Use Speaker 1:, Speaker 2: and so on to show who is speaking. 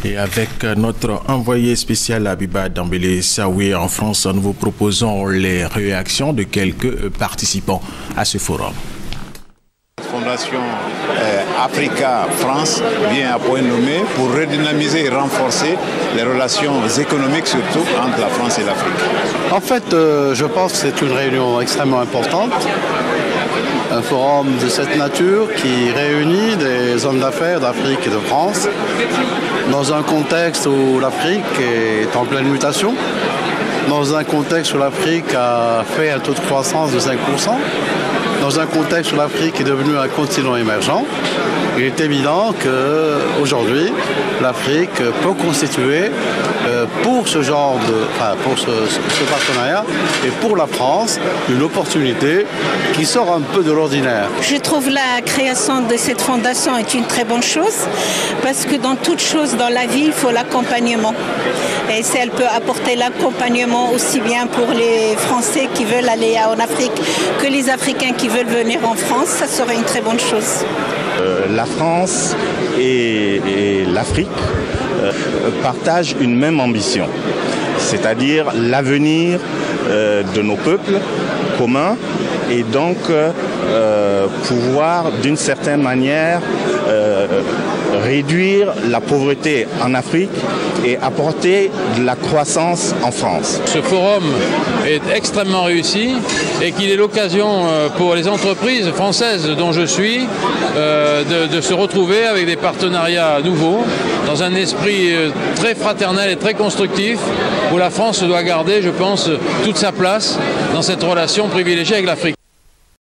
Speaker 1: Et avec notre envoyé spécial Abiba Dambélé Saoué en France, nous vous proposons les réactions de quelques participants à ce forum.
Speaker 2: La Fondation Africa-France vient à point nommé pour redynamiser et renforcer les relations économiques, surtout entre la France et l'Afrique.
Speaker 3: En fait, je pense que c'est une réunion extrêmement importante. Un forum de cette nature qui réunit des hommes d'affaires d'Afrique et de France dans un contexte où l'Afrique est en pleine mutation, dans un contexte où l'Afrique a fait un taux de croissance de 5%, dans un contexte où l'Afrique est devenue un continent émergent. Il est évident qu'aujourd'hui, l'Afrique peut constituer pour ce genre pour ce partenariat et pour la France une opportunité qui sort un peu de l'ordinaire.
Speaker 4: Je trouve la création de cette fondation est une très bonne chose parce que dans toute chose dans la vie, il faut l'accompagnement. Et si elle peut apporter l'accompagnement aussi bien pour les Français qui veulent aller en Afrique que les Africains qui veulent venir en France, ça serait une très bonne chose.
Speaker 5: La France et l'Afrique partagent une même ambition, c'est-à-dire l'avenir de nos peuples communs et donc pouvoir d'une certaine manière réduire la pauvreté en Afrique et apporter de la croissance en France.
Speaker 6: Ce forum est extrêmement réussi et qu'il est l'occasion pour les entreprises françaises dont je suis de se retrouver avec des partenariats nouveaux dans un esprit très fraternel et très constructif où la France doit garder, je pense, toute sa place dans cette relation privilégiée avec l'Afrique.